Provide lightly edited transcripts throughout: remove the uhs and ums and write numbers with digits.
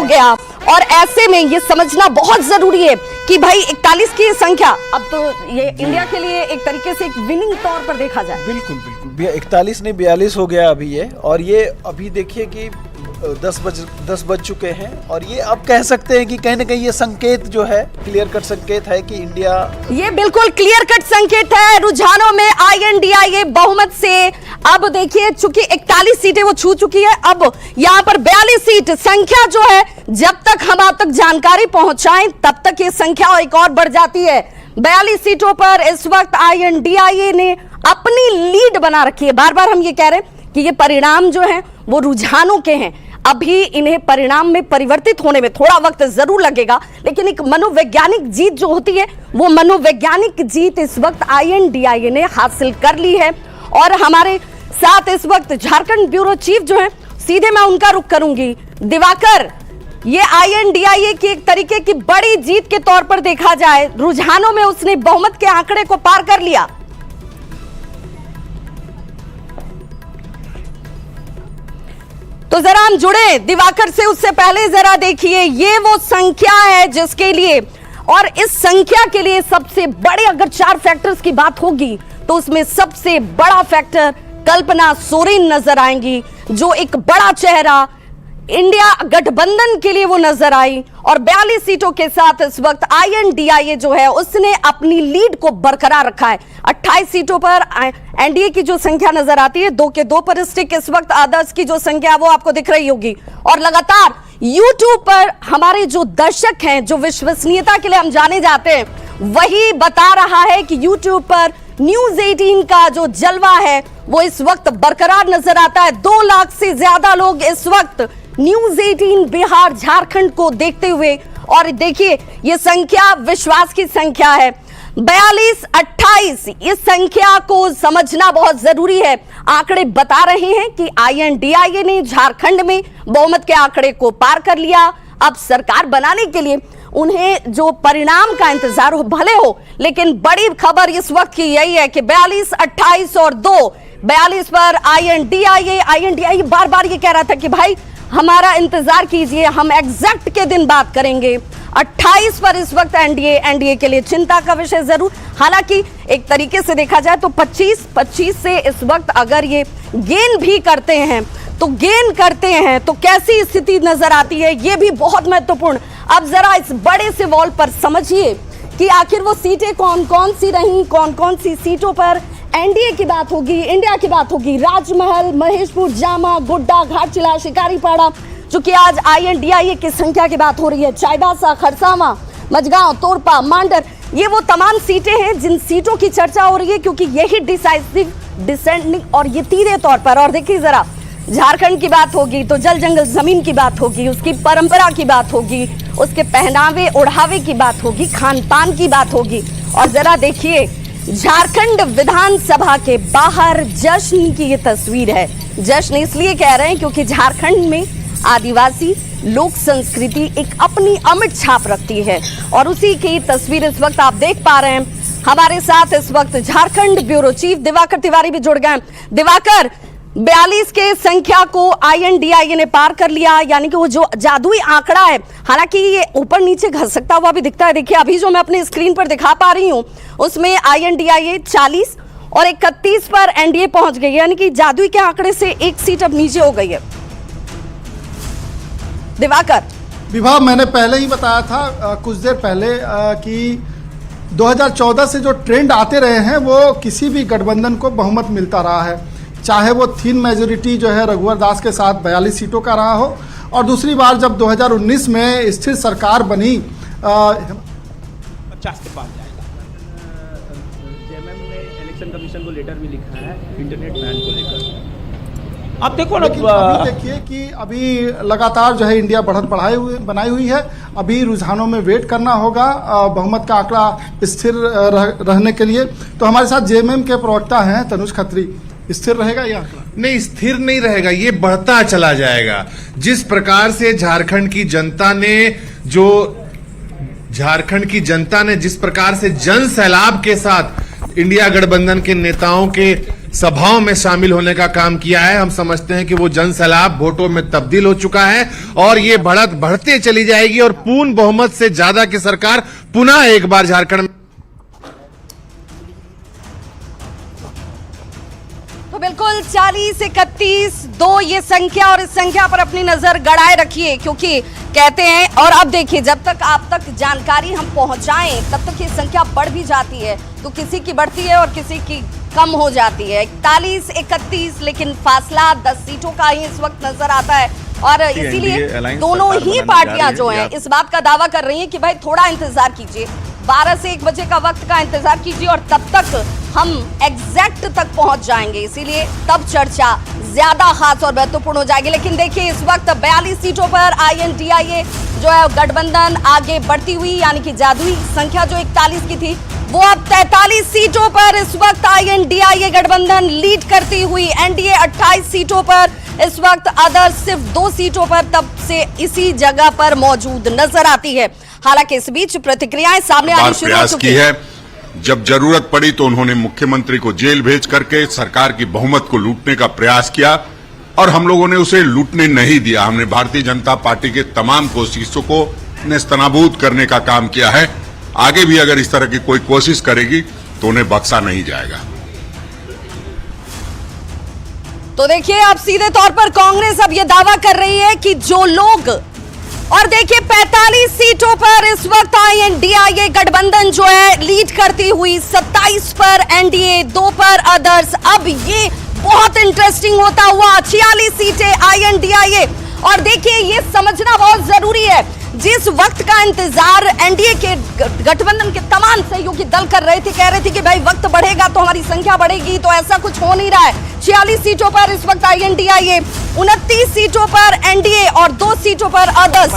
गया। और ऐसे में ये समझना बहुत जरूरी है कि भाई 41 की संख्या अब तो ये इंडिया के लिए एक तरीके से एक विनिंग तौर पर देखा जाए। बिल्कुल बिल्कुल, 41 नहीं 42 हो गया अभी ये। और ये अभी देखिए कि 10 बज चुके हैं और ये अब कह सकते हैं कि कहीं ना कहीं ये संकेत जो है, क्लियर कट संकेत है कि इंडिया, ये बिल्कुल क्लियर कट संकेत है। रुझानों में INDIA बहुमत से अब देखिए चूंकि 41 सीटें वो छू चुकी है, अब यहाँ पर 42 सीट संख्या जो है, जब तक हम आप तक जानकारी पहुंचाएं तब तक ये संख्या एक और बढ़ जाती है। 42 सीटों पर इस वक्त INDIA ने अपनी लीड बना रखी है। बार बार हम ये कह रहे हैं कि ये परिणाम जो है वो रुझानों के हैं, अभी इन्हें परिणाम में परिवर्तित होने में थोड़ा वक्त जरूर लगेगा, लेकिन एक मनोवैज्ञानिक जीत जो होती है वो मनोवैज्ञानिक जीत इस वक्त INDIA ने हासिल कर ली है। और हमारे साथ इस वक्त झारखंड ब्यूरो चीफ जो है, सीधे मैं उनका रुख करूंगी। दिवाकर, ये INDIA की एक तरीके की बड़ी जीत के तौर पर देखा जाए, रुझानों में उसने बहुमत के आंकड़े को पार कर लिया। तो जरा हम जुड़े दिवाकर से, उससे पहले जरा देखिए ये वो संख्या है जिसके लिए, और इस संख्या के लिए सबसे बड़े अगर 4 फैक्टर्स की बात होगी तो उसमें सबसे बड़ा फैक्टर कल्पना सोरेन नजर आएंगी, जो एक बड़ा चेहरा इंडिया गठबंधन के लिए वो नजर आई। और 42 सीटों के साथ इस वक्त INDIA जो है उसने अपनी लीड को बरकरार रखा है। 28 सीटों पर NDA की जो संख्या नजर आती है, 2 के 2 पर स्टिक, इस वक्त अदर्स की जो संख्या वो आपको दिख रही होगी। और लगातार YouTube पर हमारे जो दर्शक हैं, जो विश्वसनीयता के लिए हम जाने जाते हैं, वही बता रहा है कि YouTube पर न्यूज 18 का जो जलवा है वो इस वक्त बरकरार नजर आता है। 2 लाख से ज्यादा लोग इस वक्त न्यूज 18 बिहार झारखंड को देखते हुए, और देखिए ये संख्या विश्वास की संख्या है। 42-28 इस संख्या को समझना बहुत जरूरी है। आंकड़े बता रहे हैं कि INDIA ने झारखंड में बहुमत के आंकड़े को पार कर लिया। अब सरकार बनाने के लिए उन्हें जो परिणाम का इंतजार हो भले हो, लेकिन बड़ी खबर इस वक्त की यही है कि 42-28 और 2 42 पर INDIA बार बार ये कह रहा था कि भाई हमारा इंतजार कीजिए, हम एग्जैक्ट के दिन बात करेंगे। 28 पर इस वक्त NDA के लिए चिंता का विषय जरूर, हालांकि एक तरीके से देखा जाए तो 25 से इस वक्त अगर ये गेन भी करते हैं तो कैसी स्थिति नजर आती है, ये भी बहुत महत्वपूर्ण। अब जरा इस बड़े से वॉल पर समझिए कि आखिर वो सीटें कौन कौन सी रहीं, कौन कौन सी सीटों पर NDA की बात होगी, इंडिया की बात होगी। राजमहल, महेशपुर, जामा, गोड्डा, घाटशिला, शिकारीपाड़ा, चूंकि आज INDIA की संख्या की बात हो रही है, चाईबासा, खरसावा, मझगांव, तोरपा, मांडर, ये वो तमाम सीटें हैं जिन सीटों की चर्चा हो रही है, क्योंकि यही डिसाइसिव, डिसेंडिंग और ये तीसरे तौर पर। और देखिए जरा झारखंड की बात होगी तो जल जंगल जमीन की बात होगी, उसकी परंपरा की बात होगी, उसके पहनावे ओढ़ावे की बात होगी, खान पान की बात होगी। और जरा देखिए झारखंड विधानसभा के बाहर जश्न की ये तस्वीर है। जश्न इसलिए कह रहे हैं क्योंकि झारखंड में आदिवासी लोक संस्कृति एक अपनी अमिट छाप रखती है, और उसी की तस्वीर इस वक्त आप देख पा रहे हैं। हमारे साथ इस वक्त झारखंड ब्यूरो चीफ दिवाकर तिवारी भी जुड़ गए। दिवाकर, 42 के संख्या को INDIA ने पार कर लिया, यानी कि वो जो जादुई आंकड़ा है, हालांकि ये ऊपर नीचे घसकता हुआ भी दिखता है। देखिए अभी जो मैं अपने स्क्रीन पर दिखा पा रही हूँ उसमें INDIA 40 और 31 पर NDA पहुंच गई है, यानी कि जादुई के आंकड़े से 1 सीट अब नीचे हो गई है। दिवाकर, विभा, मैंने पहले ही बताया था कुछ देर पहले कि 2014 से जो ट्रेंड आते रहे हैं वो किसी भी गठबंधन को बहुमत मिलता रहा है, चाहे वो थिन मेजोरिटी जो है रघुवर दास के साथ 42 सीटों का रहा हो, और दूसरी बार जब 2019 में स्थिर सरकार बनी 50 के पार जाएगा। जेएमएम ने इलेक्शन कमीशन को लेटर भी लिखा है इंटरनेट बैन को लेकर। अब देखो ना, अभी देखिए कि अभी लगातार जो है इंडिया बढ़त बनाई हुई है। अभी रुझानों में वेट करना होगा बहुमत का आंकड़ा स्थिर रहने के लिए। तो हमारे साथ जेएमएम के प्रवक्ता हैं तनुज खत्री, स्थिर रहेगा ये आंकड़ा? नहीं, स्थिर नहीं रहेगा, ये बढ़ता चला जाएगा। जिस प्रकार से झारखंड की जनता ने जिस प्रकार से जन सैलाब के साथ इंडिया गठबंधन के नेताओं के सभाओं में शामिल होने का काम किया है। हम समझते हैं कि वो जन सैलाब वोटों में तब्दील हो चुका है और ये बढ़त बढ़ते चली जाएगी और पूर्ण बहुमत से ज्यादा की सरकार पुनः एक बार झारखंड में। तो बिल्कुल 40-31-2 ये संख्या, और इस संख्या पर अपनी नजर गड़ाए रखिए, क्योंकि कहते हैं, और अब देखिए, जब तक आप तक जानकारी हम पहुंचाएं तब तक ये संख्या बढ़ भी जाती है, तो किसी की बढ़ती है और किसी की कम हो जाती है। 41-31, लेकिन फासला 10 सीटों का ही इस वक्त नजर आता है, और इसीलिए दोनों ही पार्टियां जो हैं इस बात का दावा कर रही हैं कि भाई थोड़ा इंतजार कीजिए, 12 से 1 बजे का वक्त का इंतजार कीजिए और तब तक हम एग्जैक्ट तक पहुंच जाएंगे, इसीलिए तब चर्चा ज्यादा खास और महत्वपूर्ण हो जाएगी। लेकिन देखिए, इस वक्त 42 सीटों पर INDIA जो है गठबंधन आगे बढ़ती हुई, यानी कि जादुई संख्या जो 41 की थी वो अब 43 सीटों पर इस वक्त INDIA गठबंधन लीड करती हुई, NDA 28 सीटों पर इस वक्त, अदर सिर्फ 2 सीटों पर तब से इसी जगह पर मौजूद नजर आती है। हालांकि इस बीच प्रतिक्रियाएं सामने आनी शुरू हो चुकी है। जब जरूरत पड़ी तो उन्होंने मुख्यमंत्री को जेल भेज करके सरकार की बहुमत को लूटने का प्रयास किया और हम लोगों ने उसे लूटने नहीं दिया। हमने भारतीय जनता पार्टी के तमाम कोशिशों को नेस्तनाबूद करने का काम किया है। आगे भी अगर इस तरह की कोई कोशिश करेगी तो उन्हें बख्शा नहीं जाएगा। तो देखिए, अब सीधे तौर पर कांग्रेस अब यह दावा कर रही है कि जो लोग, और देखिए 45 सीटों पर इस वक्त INDIA गठबंधन जो है लीड करती हुई, 27 पर NDA, 2 पर अदर्स। अब ये बहुत इंटरेस्टिंग होता हुआ 46 सीटें INDIA, और देखिए ये समझना बहुत जरूरी है, जिस वक्त का इंतजार NDA के गठबंधन के तमाम सहयोगी दल कर रहे थे, कह रहे थे कि भाई वक्त बढ़ेगा तो हमारी संख्या बढ़ेगी, तो ऐसा कुछ हो नहीं रहा है। 46 सीटों पर इस वक्त INDIA, 29 सीटों पर NDA और 2 सीटों पर अदर्स,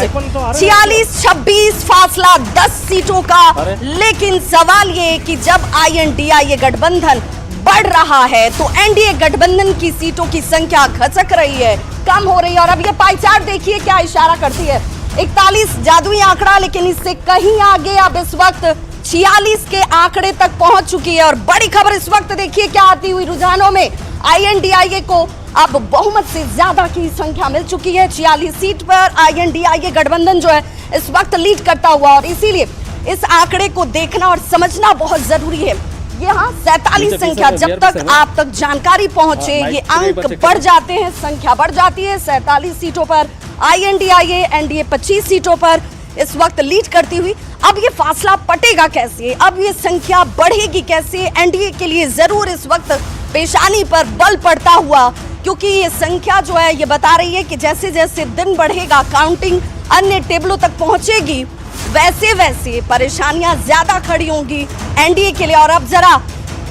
46-26 फासला 10 सीटों का। लेकिन सवाल ये कि जब INDIA गठबंधन बढ़ रहा है तो NDA गठबंधन की सीटों की संख्या घसक रही है, कम हो रही है। और अब ये पाई चार्ट देखिए क्या इशारा करती है, 41 जादुई आंकड़ा, लेकिन इससे कहीं आगे अब इस वक्त 46 के आंकड़े तक पहुंच चुकी है। और बड़ी खबर इस वक्त देखिए क्या आती हुई रुझानों में, INDIA को अब बहुमत से ज्यादा की संख्या मिल चुकी है। 46 सीट पर INDIA गठबंधन जो है इस वक्त लीड करता हुआ, और इसीलिए इस आंकड़े को देखना और समझना बहुत जरूरी है। यहाँ 47 संख्या, जब तक आप तक जानकारी पहुंचे ये अंक बढ़ जाते हैं, संख्या बढ़ जाती है। 47 सीटों पर INDIA, NDA 25 सीटों पर इस वक्त लीड करती हुई। अब ये फासला पटेगा कैसे, अब ये संख्या बढ़ेगी कैसे? NDA के लिए जरूर इस वक्त पेशानी पर बल पड़ता हुआ, क्योंकि ये संख्या जो है ये बता रही है कि जैसे जैसे दिन बढ़ेगा, काउंटिंग अन्य टेबलों तक पहुंचेगी, वैसे वैसे परेशानियां ज्यादा खड़ी होंगी NDA के लिए। और अब जरा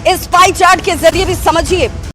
इस पाई चार्ट के जरिए भी समझिए